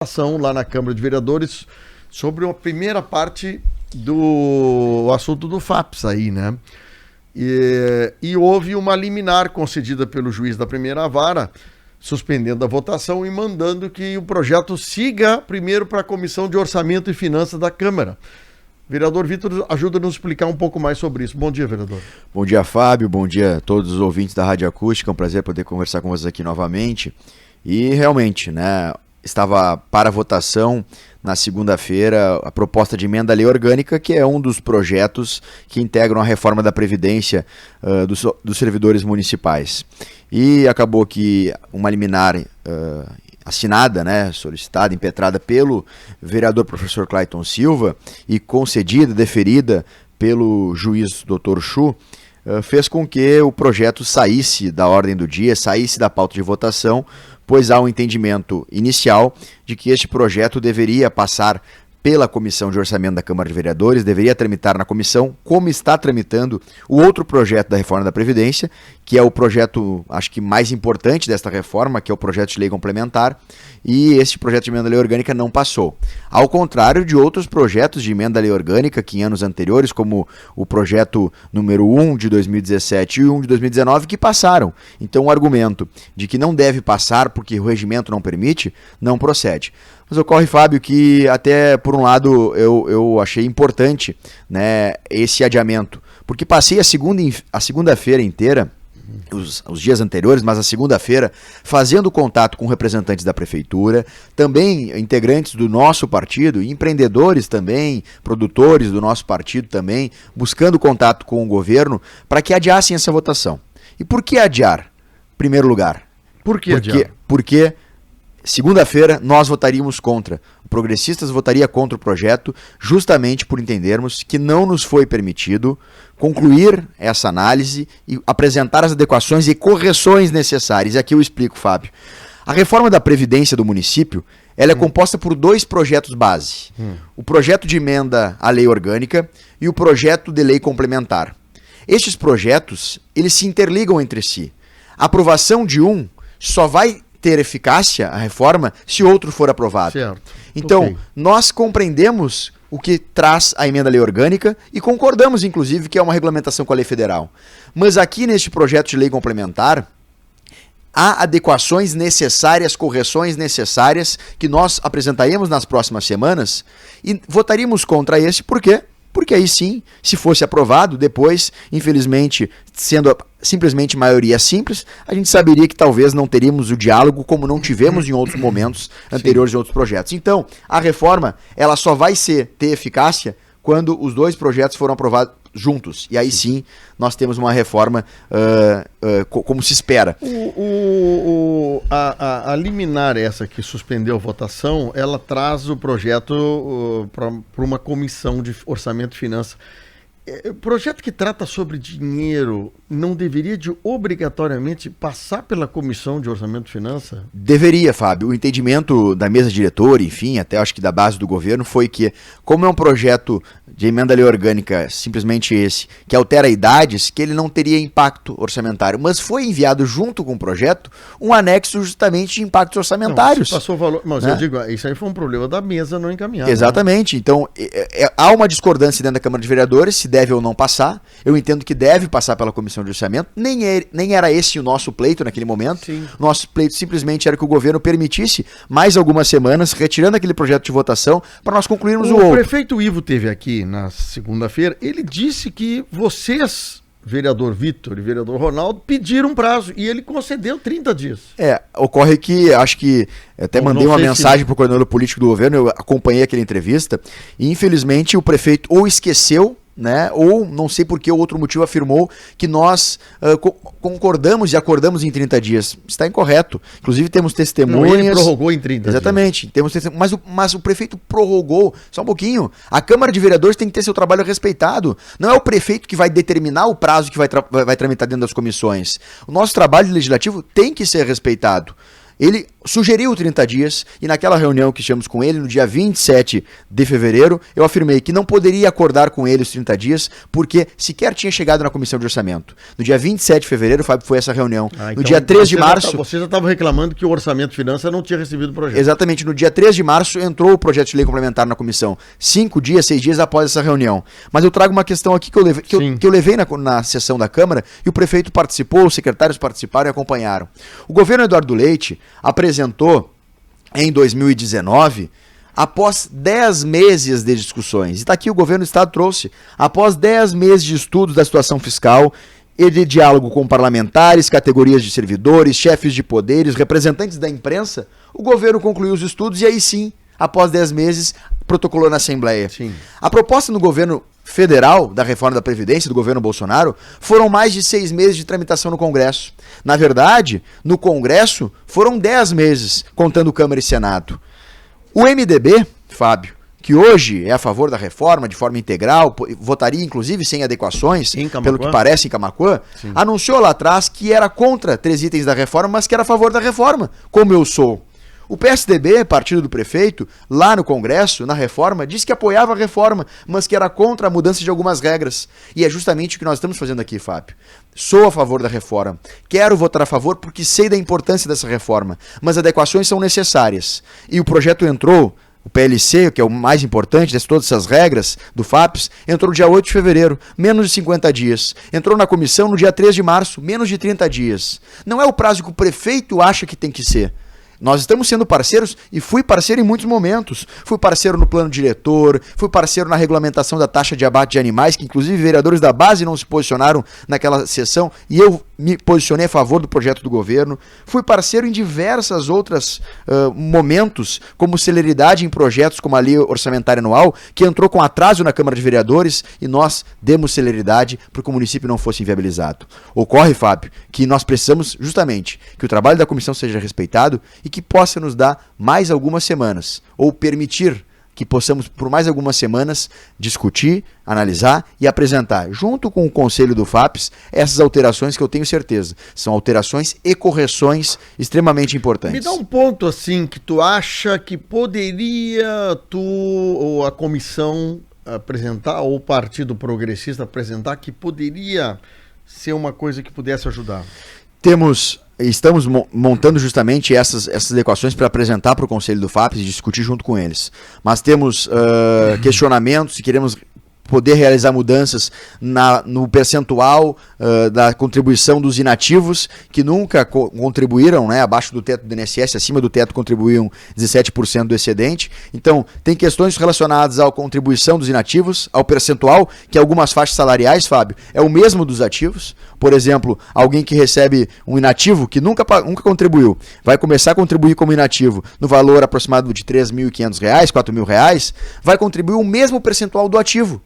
Ação lá na Câmara de Vereadores sobre a primeira parte do assunto do FAPS aí, né? E houve uma liminar concedida pelo juiz da primeira vara, suspendendo a votação e mandando que o projeto siga primeiro para a Comissão de Orçamento e Finanças da Câmara. Vereador Vitor, ajuda-nos a explicar um pouco mais sobre isso. Bom dia, vereador. Bom dia, Fábio. Bom dia a todos os ouvintes da Rádio Acústica. É um prazer poder conversar com vocês aqui novamente. E realmente, né, estava para votação na segunda-feira a proposta de emenda à lei orgânica, que é um dos projetos que integram a reforma da Previdência dos servidores municipais. E acabou que uma liminar assinada, né, solicitada, impetrada pelo vereador professor Clayton Silva e concedida, deferida pelo juiz Dr. Chu, fez com que o projeto saísse da ordem do dia, saísse da pauta de votação, pois há um entendimento inicial de que este projeto deveria passar pela Comissão de Orçamento da Câmara de Vereadores, deveria tramitar na comissão, como está tramitando o outro projeto da reforma da Previdência, que é o projeto, acho que mais importante desta reforma, que é o projeto de lei complementar, e esse projeto de emenda à lei orgânica não passou. Ao contrário de outros projetos de emenda à lei orgânica que em anos anteriores, como o projeto número 1 de 2017 e 1 de 2019, que passaram. Então o argumento de que não deve passar porque o regimento não permite, não procede. Mas ocorre, Fábio, que até por um lado eu achei importante, né, esse adiamento, porque passei a segunda-feira inteira, os dias anteriores, mas a segunda-feira, fazendo contato com representantes da prefeitura, também integrantes do nosso partido, empreendedores também, produtores do nosso partido também, buscando contato com o governo para que adiassem essa votação. E por que adiar? Em primeiro lugar. Por que adiar? Porque segunda-feira nós votaríamos contra. O Progressistas votaria contra o projeto justamente por entendermos que não nos foi permitido concluir essa análise e apresentar as adequações e correções necessárias. E aqui eu explico, Fábio. A reforma da Previdência do município, ela é composta por dois projetos base. O projeto de emenda à lei orgânica e o projeto de lei complementar. Estes projetos, eles se interligam entre si. A aprovação de um só vai ter eficácia, a reforma, se outro for aprovado. Certo. Então, nós compreendemos o que traz a emenda à lei orgânica e concordamos, inclusive, que é uma regulamentação com a lei federal. Mas aqui, neste projeto de lei complementar, há adequações necessárias, correções necessárias que nós apresentaremos nas próximas semanas e votaríamos contra esse, por quê? Porque aí sim, se fosse aprovado, depois, infelizmente, sendo simplesmente maioria simples, a gente saberia que talvez não teríamos o diálogo como não tivemos em outros momentos anteriores em outros projetos. Então, a reforma, ela só vai ter eficácia quando os dois projetos foram aprovados juntos. E aí sim, nós temos uma reforma como se espera. A liminar essa que suspendeu a votação, ela traz o projeto para uma comissão de orçamento e finanças. O projeto que trata sobre dinheiro não deveria de obrigatoriamente passar pela Comissão de Orçamento e Finanças? Deveria, Fábio. O entendimento da mesa diretora, enfim, até acho que da base do governo, foi que, como é um projeto de emenda à lei orgânica, simplesmente esse, que altera idades, que ele não teria impacto orçamentário. Mas foi enviado junto com o projeto um anexo justamente de impactos orçamentários. Não, passou valor, mas né? Eu digo, isso aí foi um problema da mesa não encaminhada. Exatamente. Né? Então, há uma discordância dentro da Câmara de Vereadores, se deve ou não passar. Eu entendo que deve passar pela Comissão de Orçamento. Nem era esse o nosso pleito naquele momento. Sim. Nosso pleito simplesmente era que o governo permitisse mais algumas semanas, retirando aquele projeto de votação, para nós concluirmos o outro. O prefeito Ivo teve aqui na segunda-feira, ele disse que vocês, vereador Vitor e vereador Ronaldo, pediram prazo e ele concedeu 30 dias. Ocorre que, acho que até mandei uma mensagem para o coordenador político do governo, eu acompanhei aquela entrevista, e infelizmente o prefeito ou esqueceu, né, ou não sei por que outro motivo afirmou que nós concordamos e acordamos em 30 dias. Está incorreto. Inclusive temos testemunhas. Não, ele prorrogou em 30 Exatamente. dias. Temos mas o prefeito prorrogou. Só um pouquinho. A Câmara de Vereadores tem que ter seu trabalho respeitado. Não é o prefeito que vai determinar o prazo que vai tramitar dentro das comissões. O nosso trabalho legislativo tem que ser respeitado. Ele sugeriu 30 dias, e naquela reunião que tivemos com ele, no dia 27 de fevereiro, eu afirmei que não poderia acordar com ele os 30 dias, porque sequer tinha chegado na comissão de orçamento. No dia 27 de fevereiro, Fábio, foi essa reunião. Então no dia 3 de março... Você já estava reclamando que o orçamento de finanças não tinha recebido o projeto. Exatamente, no dia 3 de março entrou o projeto de lei complementar na comissão, 6 dias após essa reunião. Mas eu trago uma questão aqui que eu levei na sessão da Câmara, e o prefeito participou, os secretários participaram e acompanharam. O governo Eduardo Leite apresentou em 2019, após 10 meses de discussões, e está aqui o governo do Estado trouxe, após 10 meses de estudos da situação fiscal e de diálogo com parlamentares, categorias de servidores, chefes de poderes, representantes da imprensa, o governo concluiu os estudos e aí sim, após 10 meses, protocolou na Assembleia. Sim. A proposta no governo federal da reforma da Previdência do governo Bolsonaro foram mais de 6 meses de tramitação no Congresso. Na verdade, no Congresso foram 10 meses, contando Câmara e Senado. O MDB, Fábio, que hoje é a favor da reforma de forma integral, votaria inclusive sem adequações, pelo que parece em Camaquã, anunciou lá atrás que era contra 3 itens da reforma, mas que era a favor da reforma, como eu sou. O PSDB, partido do prefeito, lá no Congresso, na reforma, disse que apoiava a reforma, mas que era contra a mudança de algumas regras. E é justamente o que nós estamos fazendo aqui, Fábio. Sou a favor da reforma. Quero votar a favor porque sei da importância dessa reforma. Mas adequações são necessárias. E o projeto entrou, o PLC, que é o mais importante de todas essas regras do FAPES, entrou no dia 8 de fevereiro, menos de 50 dias. Entrou na comissão no dia 3 de março, menos de 30 dias. Não é o prazo que o prefeito acha que tem que ser. Nós estamos sendo parceiros e fui parceiro em muitos momentos. Fui parceiro no plano diretor, fui parceiro na regulamentação da taxa de abate de animais, que inclusive vereadores da base não se posicionaram naquela sessão e eu me posicionei a favor do projeto do governo. Fui parceiro em diversas outras momentos, como celeridade em projetos como a lei orçamentária anual, que entrou com atraso na Câmara de Vereadores e nós demos celeridade para que o município não fosse inviabilizado. Ocorre, Fábio, que nós precisamos justamente que o trabalho da comissão seja respeitado e que possa nos dar mais algumas semanas, ou permitir que possamos, por mais algumas semanas, discutir, analisar e apresentar, junto com o Conselho do FAPES, essas alterações que eu tenho certeza. São alterações e correções extremamente importantes. Me dá um ponto assim que tu acha que poderia ou a comissão apresentar, ou o Partido Progressista apresentar, que poderia ser uma coisa que pudesse ajudar. Estamos montando justamente essas adequações para apresentar para o Conselho do FAPES e discutir junto com eles. Mas temos questionamentos e queremos poder realizar mudanças no percentual da contribuição dos inativos, que nunca contribuíram, né, abaixo do teto do INSS, acima do teto contribuíam 17% do excedente. Então, tem questões relacionadas à contribuição dos inativos, ao percentual, que algumas faixas salariais, Fábio, é o mesmo dos ativos. Por exemplo, alguém que recebe um inativo que nunca contribuiu, vai começar a contribuir como inativo no valor aproximado de R$ 3.500, R$ 4.000, vai contribuir o mesmo percentual do ativo,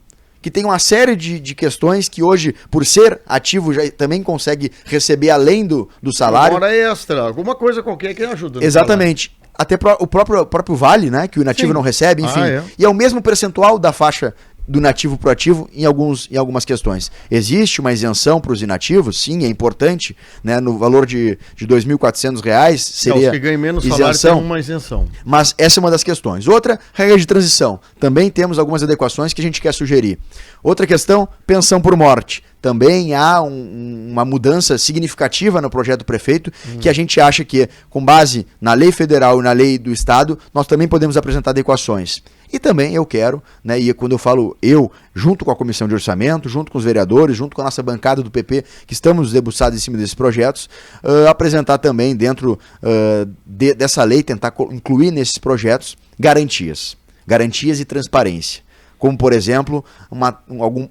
que tem uma série de questões que hoje, por ser ativo, já também consegue receber além do salário. Hora extra, alguma coisa qualquer que ajuda. Exatamente. Até o próprio vale, né, que o inativo não recebe, enfim. E é o mesmo percentual da faixa do inativo para o ativo em algumas questões. Existe uma isenção para os inativos? Sim, é importante, né, no valor de R$ 2.400 seria os que ganham menos salário tem uma isenção. Mas essa é uma das questões. Outra, regra de transição. Também temos algumas adequações que a gente quer sugerir. Outra questão, pensão por morte. Também há uma mudança significativa no projeto do prefeito, que a gente acha que, com base na lei federal e na lei do estado, nós também podemos apresentar adequações. E também eu quero, né, e quando eu falo eu, junto com a comissão de orçamento, junto com os vereadores, junto com a nossa bancada do PP, que estamos debruçados em cima desses projetos, apresentar também dentro dessa lei, tentar incluir nesses projetos garantias e transparência. Como, por exemplo,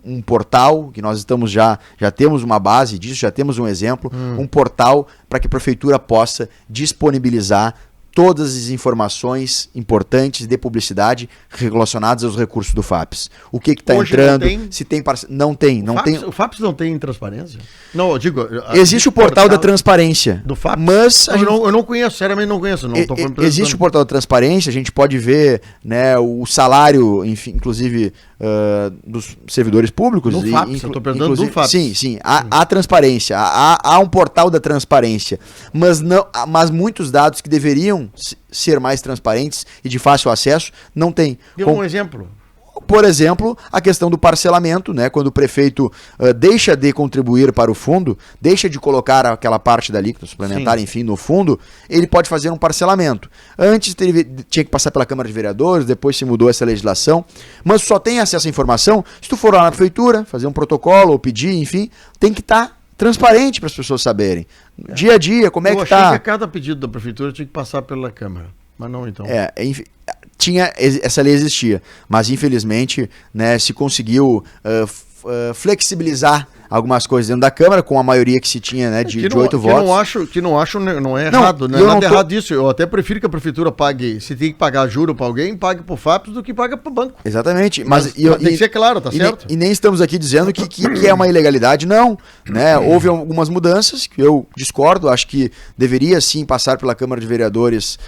um portal, que nós estamos já temos uma base disso, já temos um exemplo, um portal para que a prefeitura possa disponibilizar todas as informações importantes de publicidade relacionadas aos recursos do FAPES. O que está entrando, se tem não tem. O FAPES não tem transparência? Não, eu digo... Existe o portal da transparência. Do FAPES? Mas eu não conheço, seriamente não conheço. Existe o portal da transparência, a gente pode ver, né, o salário, enfim, inclusive dos servidores públicos. No FAPS, eu estou perguntando do FAPS. Sim, há transparência, há um portal da transparência, mas muitos dados que deveriam ser mais transparentes e de fácil acesso não tem. Dê um exemplo. Por exemplo, a questão do parcelamento, né? Quando o prefeito deixa de contribuir para o fundo, deixa de colocar aquela parte da alíquota suplementar, Sim. enfim, no fundo, ele pode fazer um parcelamento. Antes tinha que passar pela Câmara de Vereadores, depois se mudou essa legislação, mas só tem acesso à informação se tu for lá na prefeitura, fazer um protocolo ou pedir, enfim, tem que estar transparente para as pessoas saberem. Dia a dia, como é que está. Eu achei que a cada pedido da prefeitura tinha que passar pela Câmara, mas não então. Enfim, essa lei existia, mas infelizmente, né, se conseguiu flexibilizar algumas coisas dentro da Câmara, com a maioria que se tinha, né, de 8 votos. Não é errado, não é nada errado disso. Eu até prefiro que a prefeitura pague, se tem que pagar juro para alguém, pague pro FAPS do que paga pro banco. Exatamente. Mas tem que ser claro, tá certo? E nem estamos aqui dizendo que é uma ilegalidade, não. Né? Houve algumas mudanças que eu discordo, acho que deveria sim passar pela Câmara de Vereadores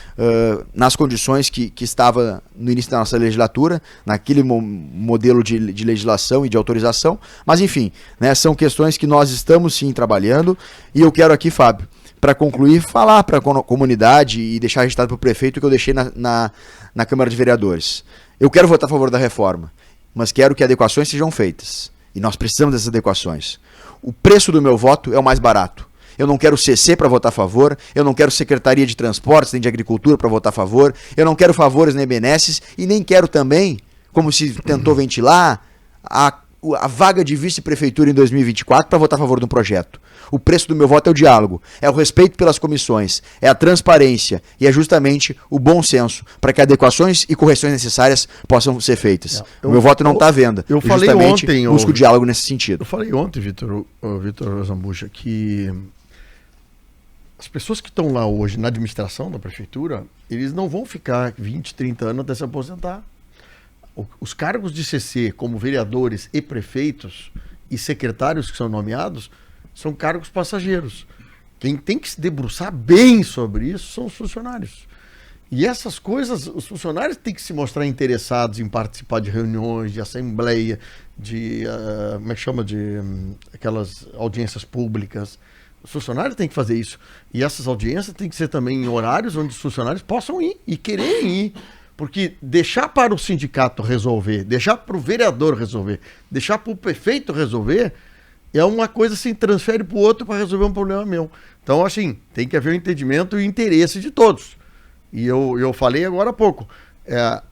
nas condições que estava no início da nossa legislatura, naquele modelo de legislação e de autorização, mas enfim, né, são questões que nós estamos sim trabalhando, e eu quero aqui, Fábio, para concluir, falar para a comunidade e deixar registrado para o prefeito que eu deixei na Câmara de Vereadores. Eu quero votar a favor da reforma, mas quero que adequações sejam feitas, e nós precisamos dessas adequações. O preço do meu voto é o mais barato. Eu não quero CC para votar a favor, eu não quero Secretaria de Transportes nem de Agricultura para votar a favor, eu não quero favores nem benesses, e nem quero também, como se tentou ventilar, a vaga de vice-prefeitura em 2024 para votar a favor de um projeto. O preço do meu voto é o diálogo, é o respeito pelas comissões, é a transparência e é justamente o bom senso para que adequações e correções necessárias possam ser feitas. O meu voto não está à venda. Eu falei ontem, busco o diálogo nesse sentido. Eu falei ontem, Vitor Zambuja, que as pessoas que estão lá hoje na administração da prefeitura, eles não vão ficar 20, 30 anos até se aposentar. Os cargos de CC, como vereadores e prefeitos e secretários que são nomeados, são cargos passageiros. Quem tem que se debruçar bem sobre isso são os funcionários. E essas coisas, os funcionários têm que se mostrar interessados em participar de reuniões, de assembleia, de, como é que chama, de aquelas audiências públicas. Os funcionários têm que fazer isso. E essas audiências têm que ser também em horários onde os funcionários possam ir e quererem ir. Porque deixar para o sindicato resolver, deixar para o vereador resolver, deixar para o prefeito resolver, é uma coisa que se transfere para o outro para resolver um problema meu. Então, assim, tem que haver o entendimento e o interesse de todos. E eu falei agora há pouco,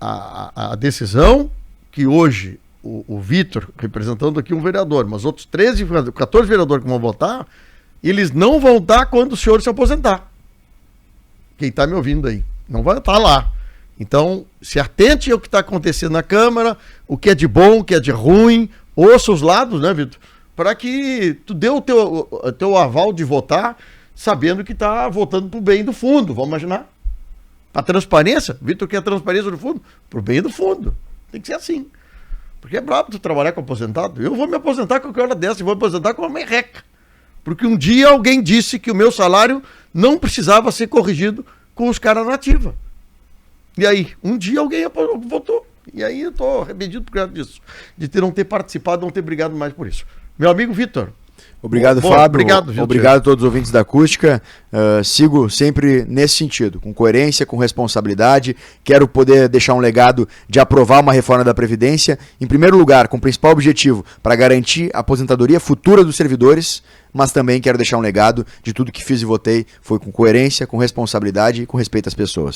a decisão que hoje o Vitor, representando aqui um vereador, mas outros 14 vereadores que vão votar, eles não vão estar quando o senhor se aposentar. Quem está me ouvindo aí, não vai estar lá. Então, se atente ao que está acontecendo na Câmara, o que é de bom, o que é de ruim, ouça os lados, né, Vitor? Para que tu dê o teu aval de votar, sabendo que está votando para o bem do fundo, vamos imaginar. A transparência, Vitor quer a transparência do fundo, para o bem do fundo. Tem que ser assim. Porque é brabo tu trabalhar com aposentado. Eu vou me aposentar com qualquer hora dessa e vou aposentar com uma merreca. Porque um dia alguém disse que o meu salário não precisava ser corrigido com os caras na ativa. E aí, um dia alguém votou. E aí eu estou arrependido por causa disso. De não ter participado, não ter brigado mais por isso. Meu amigo Vitor. Obrigado, Fábio. Obrigado, Vitor. Obrigado a todos os ouvintes da Acústica. Sigo sempre nesse sentido, com coerência, com responsabilidade. Quero poder deixar um legado de aprovar uma reforma da Previdência, em primeiro lugar, com o principal objetivo para garantir a aposentadoria futura dos servidores, mas também quero deixar um legado de tudo que fiz e votei foi com coerência, com responsabilidade e com respeito às pessoas.